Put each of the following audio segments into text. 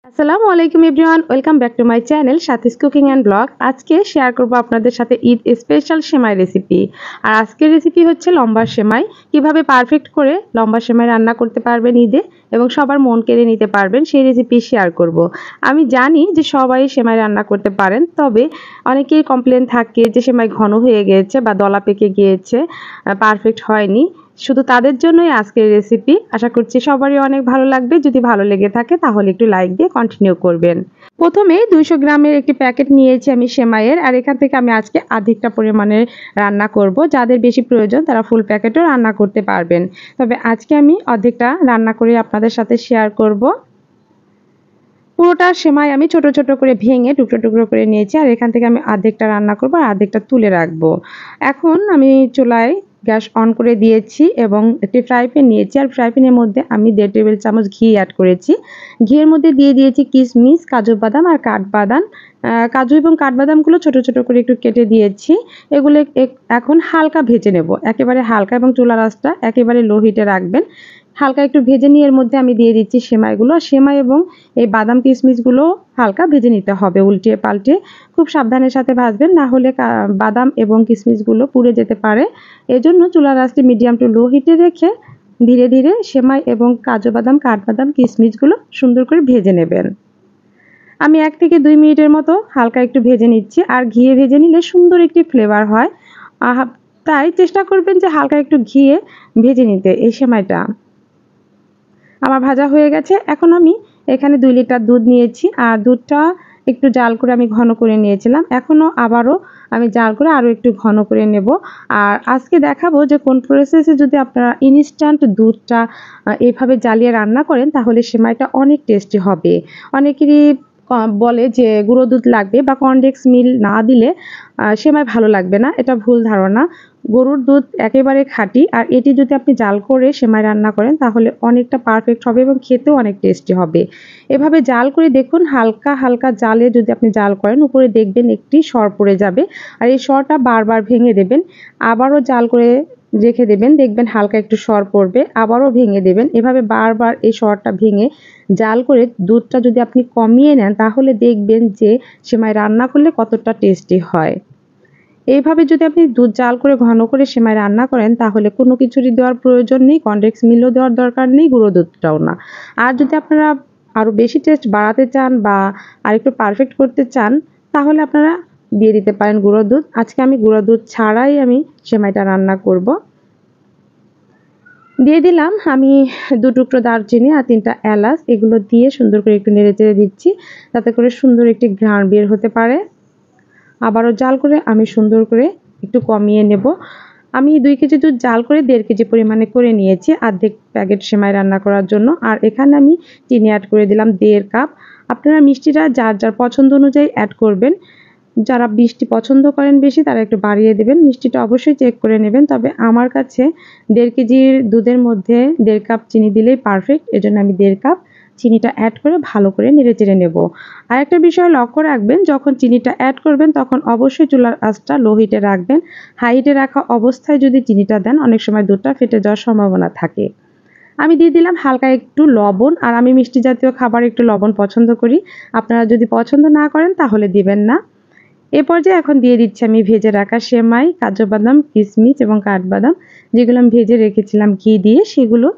আসসালামু আলাইকুম everyone, welcome back to my channel সাথীস cooking and blog. আজকে শেয়ার করব আপনাদের সাথে ঈদ স্পেশাল সেমাই রেসিপি। আর আজকের রেসিপি হচ্ছে লম্বা সেমাই। কিভাবে পারফেক্ট করে লম্বা সেমাই রান্না করতে পারবেন ঈদে এবং সবার মন কেড়ে নিতে পারবেন সেই রেসিপি শেয়ার করব। আমি জানি যে সবাই সেমাই রান্না করতে পারেন, তবে অনেকেই কমপ্লেন থাকে যে সেমাই ঘন হয়ে গিয়েছে বা দলা পেকে গিয়েছে, পারফেক্ট হয়নি। শুধু তাদের জন্যই আজকের রেসিপি। আশা করছি সবারই অনেক ভালো লাগবে। যদি ভালো লেগে থাকে তাহলে একটু লাইক দিয়ে কন্টিনিউ করবেন। প্রথমে 200 গ্রামের একটি প্যাকেট নিয়েছি আমি সেমাইয়ের, আর এখান থেকে আমি আজকে অর্ধেকটা পরিমাণে রান্না করব। যাদের বেশি প্রয়োজন তারা ফুল প্যাকেটও রান্না করতে পারবেন, তবে আজকে আমি অর্ধেকটা রান্না করে আপনাদের সাথে শেয়ার করব। পুরোটা সেমাই আমি ছোট ছোট করে ভেঙে টুকরো টুকরো করে নিয়েছি, আর এখান থেকে আমি অর্ধেকটা রান্না করব আর অর্ধেকটা তুলে রাখবো। এখন আমি চুলায় গ্যাস অন করে দিয়েছি এবং একটি ফ্রাই প্যান নিয়েছি, আর ফ্রাই প্যানের মধ্যে আমি 1.5 টেবিল চামচ ঘি অ্যাড করেছি। ঘিয়ের মধ্যে দিয়ে দিয়েছি কিশমিশ, কাজু বাদাম আর কাঠবাদাম। কাজু এবং কাঠবাদামগুলো ছোট ছোট করে একটু কেটে দিয়েছি। এগুলো এখন হালকা ভেজে নেব, একেবারে হালকা, এবং চুলার আঁচটা একেবারে লো হিটে রাখবেন। হালকা একটু ভেজে নিয়ে এর মধ্যে আমি দিয়ে দিচ্ছি সেমাইগুলো। সেমাই এবং এই বাদাম কিশমিশগুলো হালকা ভেজে নিতে হবে, উল্টিয়ে পাল্টে খুব সাবধানের সাথে ভাজবেন, না হলে বাদাম এবং কিশমিশগুলো পুড়ে যেতে পারে। এজন্য চুলার আঁচটি মিডিয়াম টু লো হিটে রেখে ধীরে ধীরে সেমাই এবং কাজু বাদাম, কাঠবাদাম, কিশমিশগুলো সুন্দর করে ভেজে নেবেন। আমি 1 থেকে 2 মিনিটের মতো হালকা একটু ভেজে নিচ্ছি, আর ঘিয়ে ভেজে নিলে সুন্দর একটি ফ্লেভার হয়। তাই চেষ্টা করবেন যে হালকা একটু ঘিয়ে ভেজে নিতে এই সেমাইটা। আমার ভাজা হয়ে গেছে। এখন আমি এখানে 2 লিটার দুধ নিয়েছি, আর দুধটা একটু জাল করে আমি ঘন করে নিয়েছিলাম। এখনও আবারও আমি জাল করে আরও একটু ঘন করে নেব। আর আজকে দেখাবো যে কোন প্রসেসে যদি আপনারা ইনস্ট্যান্ট দুধটা এইভাবে জ্বালিয়ে রান্না করেন তাহলে সেমাইটা অনেক টেস্টি হবে। অনেকেরই বলে যে গুঁড়ো দুধ লাগবে বা কনডেন্স মিল্ক না দিলে সেমাই ভালো লাগবে না। এটা ভুল ধারণা। গরুর দুধ একেবারে খাঁটি, আর এটি যদি আপনি জাল করে সেমাই রান্না করেন তাহলে অনেকটা পারফেক্ট হবে এবং খেতেও অনেক টেস্টি হবে। এভাবে জাল করে দেখুন, হালকা হালকা জালে যদি আপনি জাল করেন উপরে দেখবেন একটি সর পড়ে যাবে, আর এই সরটা বারবার ভেঙে দেবেন। আবারও জাল করে রেখে দেবেন, দেখবেন হালকা একটু সর পড়বে, আবারও ভেঙে দেবেন। এভাবে বারবার এই সরটা ভেঙে জাল করে দুধটা যদি আপনি কমিয়ে নেন তাহলে দেখবেন যে সেমাই রান্না করলে কতটা টেস্টি হয়। এইভাবে যদি আপনি দুধ জাল করে ঘন করে সেমাই রান্না করেন তাহলে কোনো কিছুরই দেওয়ার প্রয়োজন নেই, কনডেন্স মিল্কও দেওয়ার দরকার নেই, গুঁড়ো দুধটাও না। আর যদি আপনারা আরও বেশি টেস্ট বাড়াতে চান বা আরেকটু পারফেক্ট করতে চান তাহলে আপনারা দিয়ে দিতে পারেন গুঁড়ো দুধ। আজকে আমি গুঁড়ো দুধ ছাড়াই আমি সেমাইটা রান্না করব। দিয়ে দিলাম আমি 2 টুকরো দারচিনি আর 3টা এলাচ। এগুলো দিয়ে সুন্দর করে একটু নেড়ে চেড়ে দিচ্ছি যাতে করে সুন্দর একটি ঘ্রাণ বের হতে পারে। আবারও জাল করে আমি সুন্দর করে একটু কমিয়ে নেব। আমি 2 কেজি দুধ জাল করে 1.5 কেজি পরিমাণে করে নিয়েছি অর্ধেক প্যাকেট সেমাই রান্না করার জন্য। আর এখানে আমি চিনি অ্যাড করে দিলাম 1.5 কাপ। আপনারা মিষ্টিটা যার যার পছন্দ অনুযায়ী অ্যাড করবেন। যারা মিষ্টি পছন্দ করেন বেশি তারা একটু বাড়িয়ে দেবেন। মিষ্টিটা অবশ্যই চেক করে নেবেন, তবে আমার কাছে 1.5 কেজির দুধের মধ্যে 1.5 কাপ চিনি দিলেই পারফেক্ট। এজন্য আমি 1.5 কাপ চিনিটা অ্যাড করে ভালো করে নেড়েচেড়ে নেব। আর একটা বিষয় লক্ষ্য রাখবেন, যখন চিনিটা অ্যাড করবেন তখন অবশ্যই চুলার আঁচটা লো হিটে রাখবেন। হাই হিটে রাখা অবস্থায় যদি চিনিটা দেন অনেক সময় দুধটা ফেটে যাওয়ার সম্ভাবনা থাকে। আমি দিয়ে দিলাম হালকা একটু লবণ, আর আমি মিষ্টি জাতীয় খাবার একটু লবণ পছন্দ করি। আপনারা যদি পছন্দ না করেন তাহলে দিবেন না। এ পর্যায়ে এখন দিয়ে দিচ্ছি আমি ভেজে রাখা সেমাই, কাজু বাদাম, কিশমিশ এবং কাঠবাদাম যেগুলো আমি ভেজে রেখেছিলাম ঘি দিয়ে, সেগুলো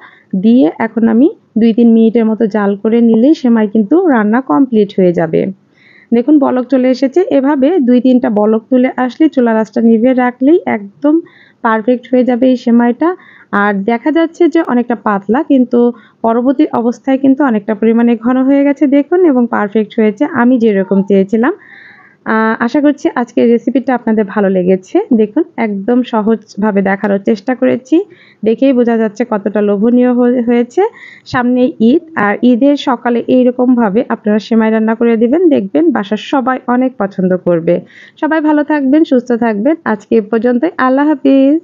দিয়ে এখন আমি 2-3 মিনিটের মতো জাল করে নিলেই সেমাই কিন্তু রান্না কমপ্লিট হয়ে যাবে। দেখুন বলক চলে এসেছে। এভাবে 2-3টা বলক তুলে আসলে চুলার আঁচটা নিভিয়ে রাখলেই একদম পারফেক্ট হয়ে যাবে এই সেমাইটা। আর দেখা যাচ্ছে যে অনেকটা পাতলা, কিন্তু পরবর্তী অবস্থায় কিন্তু অনেকটা পরিমাণে ঘন হয়ে গেছে দেখুন, এবং পারফেক্ট হয়েছে আমি যেরকম চেয়েছিলাম। আশা করছি আজকের রেসিপিটা আপনাদের ভালো লেগেছে। দেখুন একদম সহজভাবে দেখানোর চেষ্টা করেছি, দেখেই বোঝা যাচ্ছে কতটা লোভনীয় হয়েছে। সামনে ঈদ, আর ঈদের সকালে এইরকমভাবে আপনারা সেমাই রান্না করে দিবেন, দেখবেন বাসার সবাই অনেক পছন্দ করবে। সবাই ভালো থাকবেন, সুস্থ থাকবেন। আজকে এ পর্যন্তই। আল্লাহ হাফিজ।